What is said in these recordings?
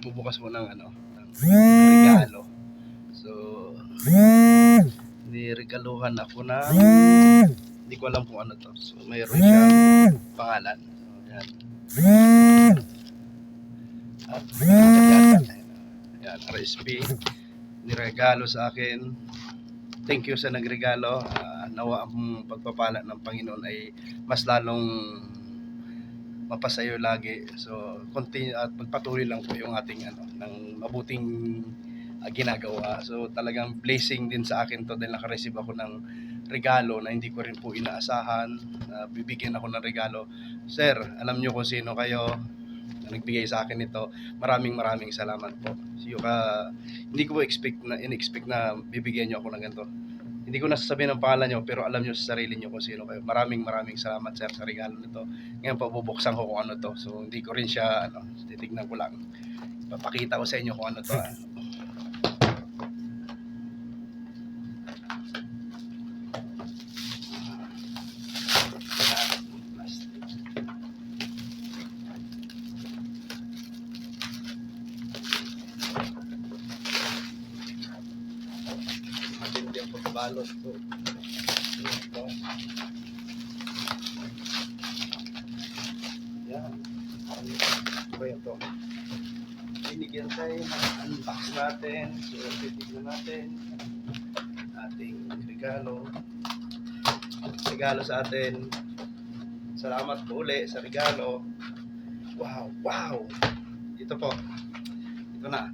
magbubukas mo ng ng regalo. So, niregaluhan ako na hindi ko alam kung ano to. So, mayroon siyang pangalan. So, yan. At yan, RSP niregalo sa akin. Thank you sa nagregalo. Nawa ang pagpapala ng Panginoon ay mas lalong mapasayo lagi. So, continue at magpatuloy lang po yung ating ng mabuting ginagawa. So, talagang blessing din sa akin to dahil naka-receive ako ng regalo na hindi ko rin po inaasahan. Bibigyan ako ng regalo. Sir, alam nyo kung sino kayo na nagbigay sa akin ito. Maraming salamat po. Hindi ko in-expect na bibigyan nyo ako ng ganito. Hindi ko nasasabihin ang pangalan nyo, pero alam nyo sa sarili nyo kung sino kayo. Maraming salamat, sir, sa regalo nito. Ngayon po, bubuksan ko kung ano to. So, hindi ko rin siya, titignan ko lang. Papakita ko sa inyo kung ano to. Matindi ang pagbabalot to. Yan. Ano ito? Binigyan tayo, unbox natin. So, titignan natin ating regalo. Regalo sa atin. Salamat po uli sa regalo. Wow! Ito po. Ito na.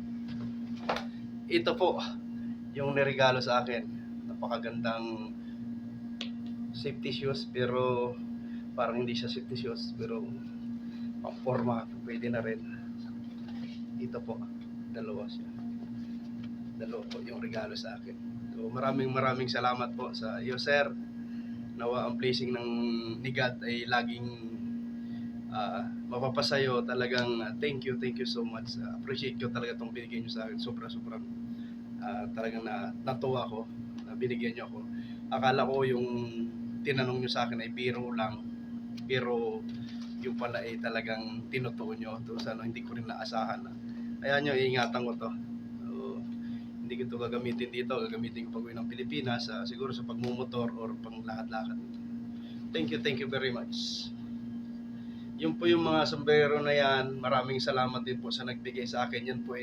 Ito po yung niregalo sa akin. Napakagandang safety shoes, pero parang hindi siya safety shoes, pero pang forma pwede na rin. Ito po, dalawa po yung regalo sa akin. So, maraming salamat po sa iyo, sir. Nawa ang blessing ng ni God ay laging mapapasayo. Talagang thank you so much. Appreciate ko talaga itong binigyan nyo sa akin. Sobrang talagang natuwa ko na binigyan nyo ako. Akala ko yung tinanong nyo sa akin ay biro lang, pero yung pala ay talagang tinutuon nyo. Hindi ko rin naasahan na. Kaya nyo, iingatan ko to. So, hindi ko ito gagamitin dito. Gagamitin ko pag uwi ng Pilipinas, siguro sa pagmumotor or pang lakad-lakad. Thank you very much. Yun po yung mga sombrero na yan. Maraming salamat din po sa nagbigay sa akin. Yan po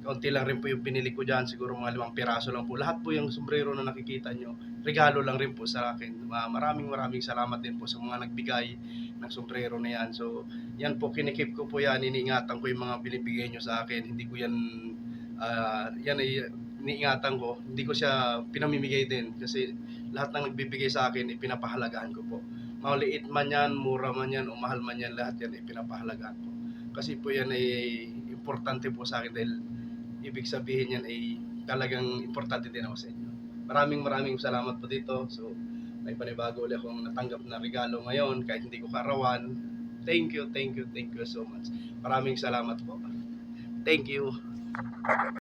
kaunti lang rin po yung pinili ko dyan. Siguro mga 5 piraso lang po. Lahat po yung sombrero na nakikita nyo, regalo lang rin po sa akin. Maraming salamat din po sa mga nagbigay ng sombrero na yan. So, yan po, kinikip ko po yan. Iniingatan ko yung mga binibigay nyo sa akin. Hindi ko yan, yan ay iniingatan ko. Hindi ko siya pinamimigay din. Kasi lahat ng nagbibigay sa akin, ipinapahalagaan ko po. Maliit man yan, mura man yan, o mahal man yan, lahat yan ay pinapahalagaan ko. Kasi po yan ay importante po sa akin dahil ibig sabihin yan ay talagang importante din ako sa inyo. Maraming salamat po dito. So, may panibago ulit akong natanggap na regalo ngayon kahit hindi ko karawan. Thank you so much. Maraming salamat po. Thank you.